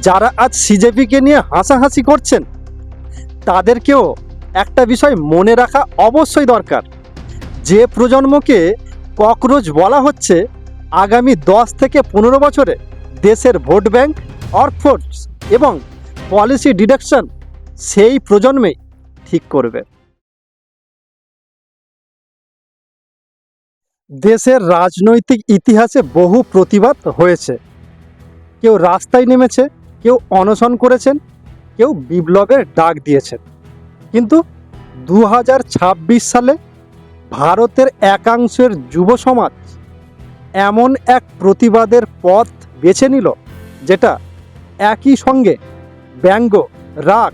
যারা আজ সিজেপিকে নিয়ে হাসাহাসি করছেন তাদেরকেও একটা বিষয় মনে রাখা অবশ্যই দরকার। যে প্রজন্মকে ককরোচ বলা হচ্ছে আগামী 10 থেকে 15 বছরে দেশের ভোট ব্যাংক, ওয়ার্কফোর্স এবং পলিসি ডিরেকশন সেই প্রজন্মেই ঠিক করবে। দেশের রাজনৈতিক ইতিহাসে বহু প্রতিবাদ হয়েছে। কেউ রাস্তায় নেমেছে, কেউ অনশন করেছেন, কেউ বিপ্লবের ডাক দিয়েছেন। কিন্তু 2026 সালে ভারতের একাংশের যুব সমাজ এমন এক প্রতিবাদের পথ বেছে নিল যেটা একই সঙ্গে ব্যঙ্গ, রাগ,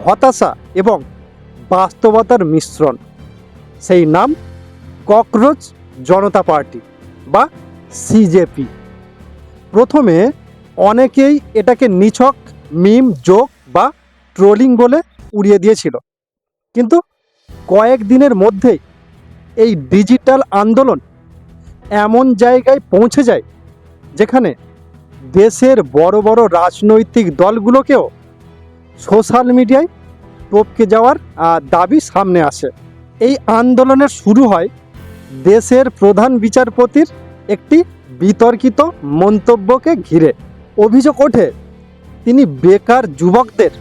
হতাশা এবং বাস্তবতার মিশ্রণ। সেই নাম ককরোচ জনতা পার্টি বা সিজেপি। প্রথমে অনেকেই এটাকে নিছক মিম, জোক বা ট্রোলিং বলে উড়িয়ে দিয়েছিল, কিন্তু কয়েক দিনের মধ্যেই এই ডিজিটাল আন্দোলন এমন জায়গায় পৌঁছে যায় যেখানে দেশের বড় বড় রাজনৈতিক দলগুলোকেও সোশ্যাল মিডিয়ায় টপকে যাওয়ার দাবি সামনে আসে। এই আন্দোলনের শুরু হয় দেশের প্রধান বিচারপতির একটি বিতর্কিত মন্তব্যকে ঘিরে। অভিযোগ ওঠে তিনি বেকার যুবকদের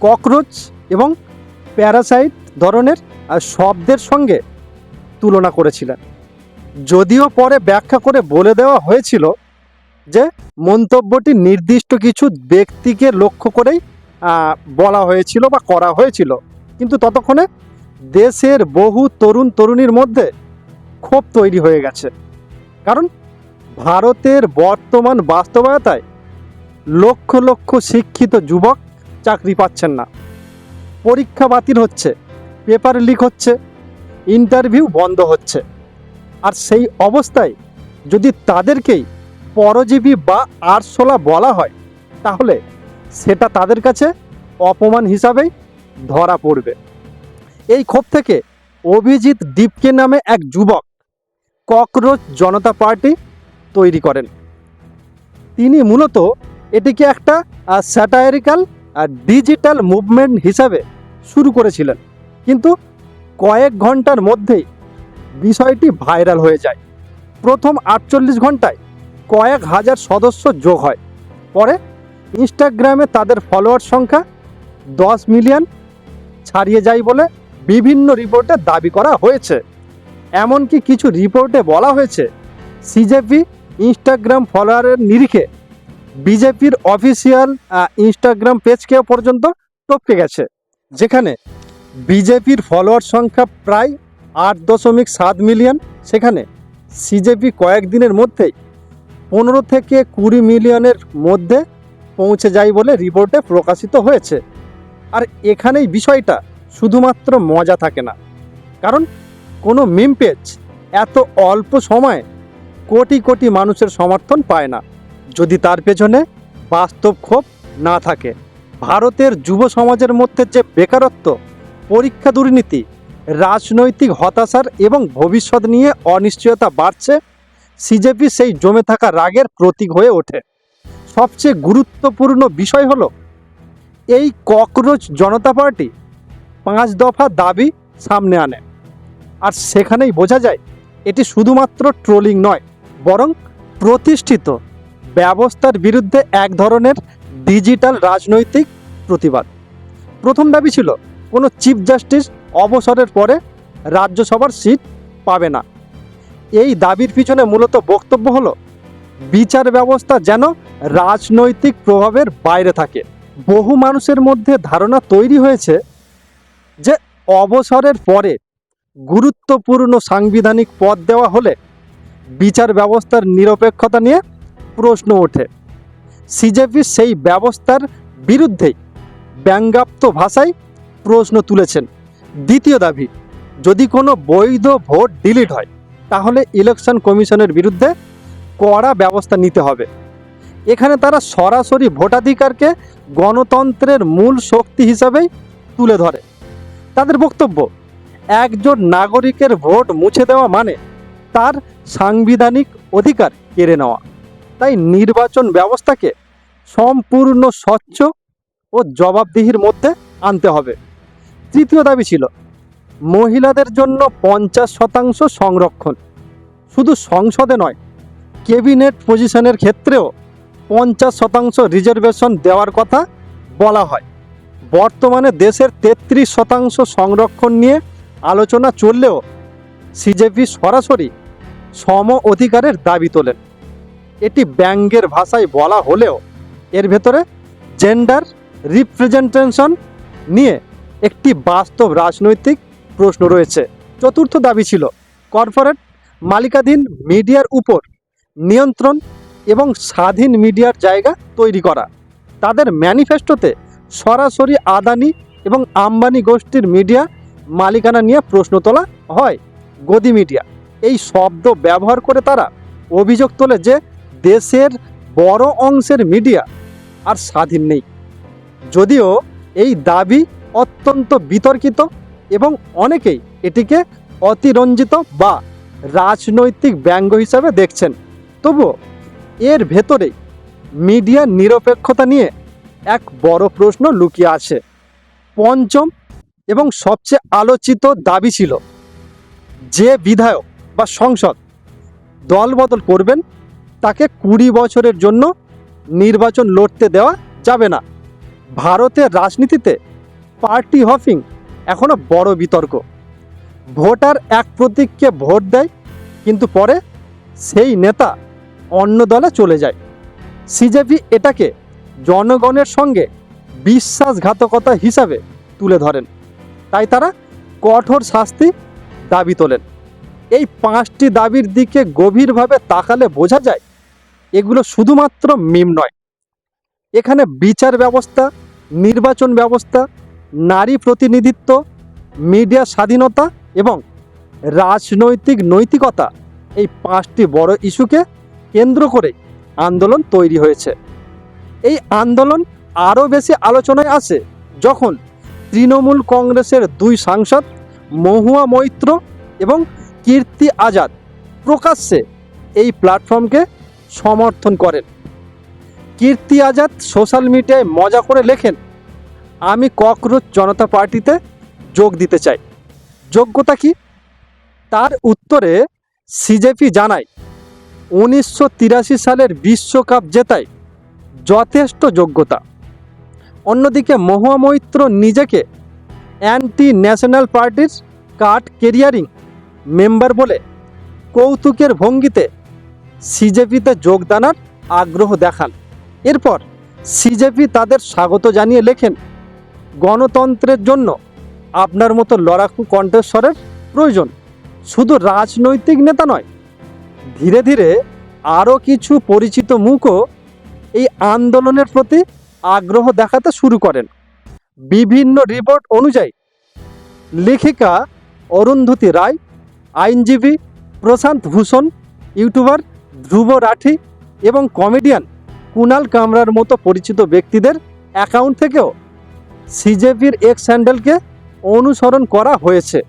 ককরোচ এবং প্যারাসাইট ধরনের শব্দের সঙ্গে তুলনা করেছিলেন। যদিও পরে ব্যাখ্যা করে বলে দেওয়া হয়েছিল যে মন্তব্যটি নির্দিষ্ট কিছু ব্যক্তিকে লক্ষ্য করেই বলা হয়েছিল বা করা হয়েছিল, কিন্তু ততক্ষণে দেশের বহু তরুণ তরুণীর মধ্যে ক্ষোভ তৈরি হয়ে গেছে। কারণ ভারতের বর্তমান বাস্তবতায় লক্ষ লক্ষ শিক্ষিত যুবক চাকরি পাচ্ছেন না, পরীক্ষা বাতিল হচ্ছে, পেপার লিক হচ্ছে, ইন্টারভিউ বন্ধ হচ্ছে। আর সেই অবস্থায় যদি তাদেরকেই পরজীবী বা আরশোলা বলা হয় তাহলে সেটা তাদের কাছে অপমান হিসাবেই ধরা পড়বে। এই ক্ষোভ থেকে অভিজিৎ দীপকে নামে এক যুবক ককরোচ জনতা পার্টি তৈরি করেন। তিনি মূলত এটিকে একটা স্যাটারিক্যাল ডিজিটাল মুভমেন্ট হিসাবে শুরু করেছিলেন, কিন্তু কয়েক ঘন্টার মধ্যেই বিষয়টি ভাইরাল হয়ে যায়। প্রথম 48 ঘন্টায় কয়েক হাজার সদস্য যোগ হয়। পরে ইনস্টাগ্রামে তাদের ফলোয়ার সংখ্যা 10 মিলিয়ন ছাড়িয়ে যায় বলে বিভিন্ন রিপোর্টে দাবি করা হয়েছে। এমনকি কিছু রিপোর্টে বলা হয়েছে সিজেপি ইনস্টাগ্রাম ফলোয়ারের নিরিখে বিজেপির অফিসিয়াল ইনস্টাগ্রাম পেজকেও পর্যন্ত টপকে গেছে, যেখানে বিজেপির ফলোয়ার সংখ্যা প্রায় 8.7 মিলিয়ন, সেখানে সিজেপি কয়েকদিনের মধ্যেই 15 থেকে 20 মিলিয়নের মধ্যে পৌঁছে যায় বলে রিপোর্টে প্রকাশিত হয়েছে। আর এখানেই বিষয়টা শুধুমাত্র মজা থাকে না, কারণ কোনো মিম পেজ এত অল্প সময়ে কোটি কোটি মানুষের সমর্থন পায় না যদি তার পেছনে বাস্তব ক্ষোভ না থাকে। ভারতের যুব সমাজের মধ্যে যে বেকারত্ব, পরীক্ষা দুর্নীতি, রাজনৈতিক হতাশার এবং ভবিষ্যৎ নিয়ে অনিশ্চয়তা বাড়ছে, সিজেপি সেই জমে থাকা রাগের প্রতীক হয়ে ওঠে। সবচেয়ে গুরুত্বপূর্ণ বিষয় হলো এই ককরোচ জনতা পার্টি 5 দফা দাবি সামনে আনে, আর সেখানেই বোঝা যায় এটি শুধুমাত্র ট্রোলিং নয়, বরং প্রতিষ্ঠিত ব্যবস্থার বিরুদ্ধে এক ধরনের ডিজিটাল রাজনৈতিক প্রতিবাদ। প্রথম দাবি ছিল কোনো চিফ জাস্টিস অবসরের পরে রাজ্যসভার সিট পাবে না। এই দাবির পিছনে মূলত বক্তব্য হলো বিচার ব্যবস্থা যেন রাজনৈতিক প্রভাবের বাইরে থাকে। বহু মানুষের মধ্যে ধারণা তৈরি হয়েছে যে অবসরের পরে গুরুত্বপূর্ণ সাংবিধানিক পদ দেওয়া হলে বিচার ব্যবস্থার নিরপেক্ষতা নিয়ে প্রশ্ন ওঠে। সিজেপি সেই ব্যবস্থার বিরুদ্ধেই ব্যঙ্গাত্মক ভাষায় প্রশ্ন তুলেছেন। দ্বিতীয় দাবি, যদি কোনো বৈধ ভোট ডিলিট হয় তাহলে ইলেকশন কমিশনের বিরুদ্ধে কড়া ব্যবস্থা নিতে হবে। এখানে তারা সরাসরি ভোটাধিকারকে গণতন্ত্রের মূল শক্তি হিসাবেই তুলে ধরে। তাদের বক্তব্য, একজন নাগরিকের ভোট মুছে দেওয়া মানে তার সাংবিধানিক অধিকার কেড়ে নেওয়া। তাই নির্বাচন ব্যবস্থাকে সম্পূর্ণ স্বচ্ছ ও জবাবদিহির মধ্যে আনতে হবে। তৃতীয় দাবি ছিল মহিলাদের জন্য 50% সংরক্ষণ। শুধু সংসদে নয়, ক্যাবিনেট পজিশনের ক্ষেত্রেও 50% রিজার্ভেশন দেওয়ার কথা বলা হয়। বর্তমানে দেশের 33% সংরক্ষণ নিয়ে আলোচনা চললেও সিজেপি সরাসরি সম অধিকারের দাবি তোলেন। এটি ব্যঙ্গের ভাষায় বলা হলেও এর ভেতরে জেন্ডার রিপ্রেজেন্টেশন নিয়ে একটি বাস্তব রাজনৈতিক প্রশ্ন রয়েছে। চতুর্থ দাবি ছিল কর্পোরেট মালিকাধীন মিডিয়ার উপর নিয়ন্ত্রণ এবং স্বাধীন মিডিয়ার জায়গা তৈরি করা। তাদের ম্যানিফেস্টোতে সরাসরি আদানি এবং আম্বানি গোষ্ঠীর মিডিয়া মালিকানা নিয়ে প্রশ্ন তোলা হয়। গদি মিডিয়া এই শব্দ ব্যবহার করে তারা অভিযোগ তোলে যে দেশের বড় অংশের মিডিয়া আর স্বাধীন নেই। যদিও এই দাবি অত্যন্ত বিতর্কিত এবং অনেকেই এটিকে অতিরঞ্জিত বা রাজনৈতিক ব্যঙ্গ হিসাবে দেখছেন, তবুও এর ভেতরেই মিডিয়ার নিরপেক্ষতা নিয়ে এক বড় প্রশ্ন লুকিয়ে আছে। পঞ্চম এবং সবচেয়ে আলোচিত দাবি ছিল যে বিধায়ক বা সংসদ দলবদল করবেন তাকে 20 বছরের জন্য নির্বাচন লড়তে দেওয়া যাবে না। ভারতের রাজনীতিতে পার্টি হপিং এখনো বড় বিতর্ক। ভোটার এক প্রতীককে ভোট দেয়, কিন্তু পরে সেই নেতা অন্য দলে চলে যায়। সিজেপি এটাকে জনগণের সঙ্গে বিশ্বাসঘাতকতা হিসাবে তুলে ধরেন, তাই তারা কঠোর শাস্তি দাবি তোলেন। এই 5টি দাবির দিকে গভীরভাবে তাকালে বোঝা যায় এগুলো শুধুমাত্র মিম নয়। এখানে বিচার ব্যবস্থা, নির্বাচন ব্যবস্থা, নারী প্রতিনিধিত্ব, মিডিয়া স্বাধীনতা এবং রাজনৈতিক নৈতিকতা, এই 5টি বড় ইস্যুকে কেন্দ্র করে আন্দোলন তৈরি হয়েছে। এই আন্দোলন আরও বেশি আলোচনায় আসে যখন তৃণমূল কংগ্রেসের 2 সাংসদ মহুয়া মৈত্র এবং কীর্তি আজাদ প্রকাশ্যে এই প্ল্যাটফর্মকে সমর্থন করেন। কীর্তি আজাদ সোশ্যাল মিডিয়ায় মজা করে লেখেন, আমি ককরোচ জনতা পার্টিতে যোগ দিতে চাই। যোগ্যতা কি? তার উত্তরে সিজেপি জানায় 1983 সালের বিশ্বকাপ জেতায় যথেষ্ট যোগ্যতা। অন্যদিকে মহুয়া মৈত্র নিজেকে অ্যান্টি ন্যাশনাল পার্টির কার্ড ক্যারিয়ারিং মেম্বার বলে কৌতুকের ভঙ্গিতে সিজেপিতে যোগদানের আগ্রহ দেখান। এরপর সিজেপি তাদের স্বাগত জানিয়ে লেখেন, গণতন্ত্রের জন্য আপনার মতো লড়াকু কণ্ঠস্বরের প্রয়োজন, শুধু রাজনৈতিক নেতা নয়। ধীরে ধীরে আরও কিছু পরিচিত মুখও এই আন্দোলনের প্রতি আগ্রহ দেখাতে শুরু করেন। বিভিন্ন রিপোর্ট অনুযায়ী লেখিকা অরুন্ধতী রায়, আইনজীবী প্রশান্ত ভূষণ, ইউটিউবার ধ্রুব রাঠি এবং কমেডিয়ান কুনাল কামরার মতো পরিচিত ব্যক্তিদের অ্যাকাউন্ট থেকেও সিজেপির এক্স হ্যান্ডেলকে অনুসরণ করা হয়েছে।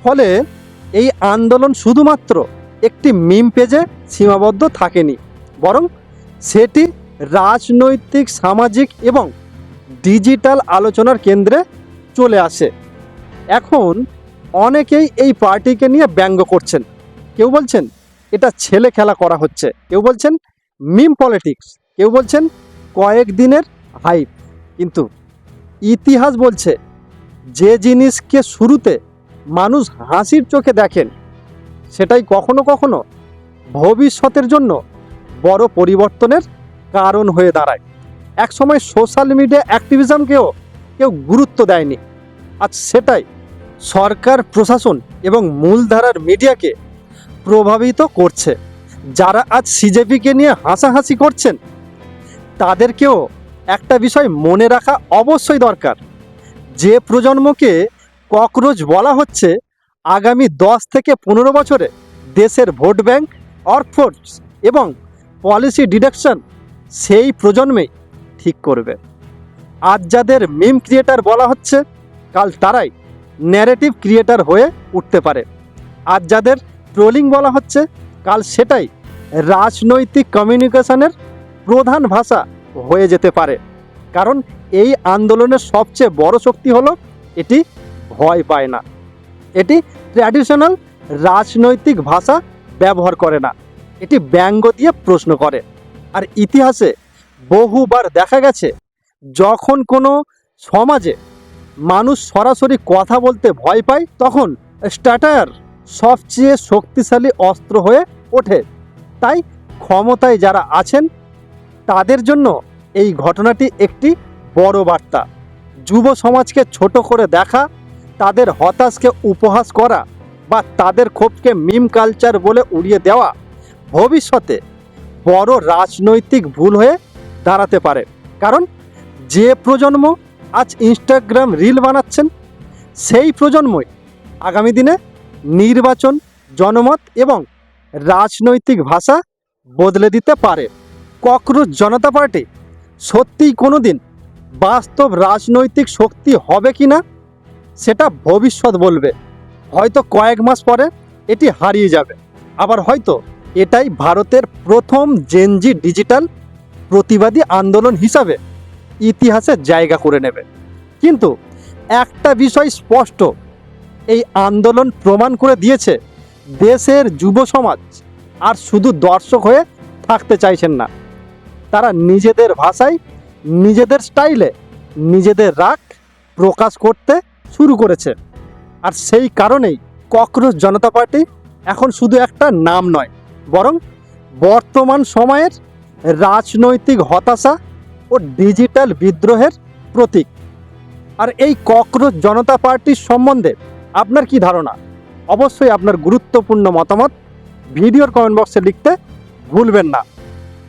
ফলে এই আন্দোলন শুধুমাত্র একটি মিম পেজে সীমাবদ্ধ থাকেনি, বরং সেটি রাজনৈতিক, সামাজিক এবং ডিজিটাল আলোচনার কেন্দ্রে চলে আসে। এখন অনেকেই এই পার্টিকে নিয়ে ব্যঙ্গ করছেন। কেউ বলছেন এটা ছেলে খেলা করা হচ্ছে, কেউ বলছেন মিম পলিটিক্স, কেউ বলছেন কয়েকদিনের হাইপ। কিন্তু ইতিহাস বলছে যে জিনিসকে শুরুতে মানুষ হাসির চোখে দেখেন সেটাই কখনো কখনো ভবিষ্যতের জন্য বড় পরিবর্তনের কারণ হয়ে দাঁড়ায়। একসময় সোশ্যাল মিডিয়া অ্যাক্টিভিজমকেও কেউ গুরুত্ব দেয়নি, আজ সেটাই সরকার, প্রশাসন এবং মূলধারার মিডিয়াকে প্রভাবিত করছে। যারা আজ সিজেপিকে নিয়ে হাসাহাসি করছেন তাদেরকেও একটা বিষয় মনে রাখা অবশ্যই দরকার, যে প্রজন্মকে ককরোচ বলা হচ্ছে আগামী 10 থেকে 15 বছরে দেশের ভোট ব্যাংক, ওয়ার্কফোর্স এবং পলিসি ডিরেকশন সেই প্রজন্মেই ঠিক করবে। আজ যাদের মিম ক্রিয়েটার বলা হচ্ছে কাল তারাই ন্যারেটিভ ক্রিয়েটার হয়ে উঠতে পারে। আজ যাদের ট্রোলিং বলা হচ্ছে কাল সেটাই রাজনৈতিক কমিউনিকেশনের প্রধান ভাষা হয়ে যেতে পারে। কারণ এই আন্দোলনের সবচেয়ে বড় শক্তি হলো এটি ভয় পায় না, এটি ট্র্যাডিশনাল রাজনৈতিক ভাষা ব্যবহার করে না, এটি ব্যঙ্গ দিয়ে প্রশ্ন করে। আর ইতিহাসে বহুবার দেখা গেছে যখন কোনো সমাজে মানুষ সরাসরি কথা বলতে ভয় পায় তখন স্ট্যাটার সবচেয়ে শক্তিশালী অস্ত্র হয়ে ওঠে। তাই ক্ষমতায় যারা আছেন তাদের জন্য এই ঘটনাটি একটি বড় বার্তা। যুব সমাজকে ছোট করে দেখা, তাদের হতাশকে উপহাস করা বা তাদের ক্ষোভকে মিম কালচার বলে উড়িয়ে দেওয়া ভবিষ্যতে বড় রাজনৈতিক ভুল হয়ে দাঁড়াতে পারে। কারণ যে প্রজন্ম আজ ইনস্টাগ্রাম রিল বানাচ্ছেন সেই প্রজন্মই আগামী দিনে নির্বাচন, জনমত এবং রাজনৈতিক ভাষা বদলে দিতে পারে। ককরোচ জনতা পার্টি সত্যিই কোনো দিন বাস্তব রাজনৈতিক শক্তি হবে কি না সেটা ভবিষ্যৎ বলবে। হয়তো কয়েক মাস পরে এটি হারিয়ে যাবে, আবার হয়তো এটাই ভারতের প্রথম জেনজি ডিজিটাল প্রতিবাদী আন্দোলন হিসাবে ইতিহাসে জায়গা করে নেবে। কিন্তু একটা বিষয় স্পষ্ট, এই আন্দোলন প্রমাণ করে দিয়েছে দেশের যুব সমাজ আর শুধু দর্শক হয়ে থাকতে চাইছেন না, তারা নিজেদের ভাষায়, নিজেদের স্টাইলে নিজেদের রাগ প্রকাশ করতে শুরু করেছে। আর সেই কারণেই ককরোচ জনতা পার্টি এখন শুধু একটা নাম নয়, বরং বর্তমান সময়ের রাজনৈতিক হতাশা ও ডিজিটাল বিদ্রোহের প্রতীক। আর এই ককরোচ জনতা পার্টির সম্বন্ধে আপনার কি ধারণা? অবশ্যই আপনার গুরুত্বপূর্ণ মতামত ভিডিওর কমেন্ট বক্সে লিখতে ভুলবেন না।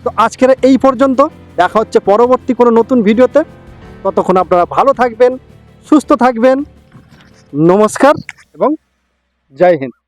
তো আজকের এই পর্যন্ত, দেখা হচ্ছে পরবর্তী কোনো নতুন ভিডিওতে। ততক্ষণ আপনারা ভালো থাকবেন, সুস্থ থাকবেন। নমস্কার এবং জয় হিন্দ।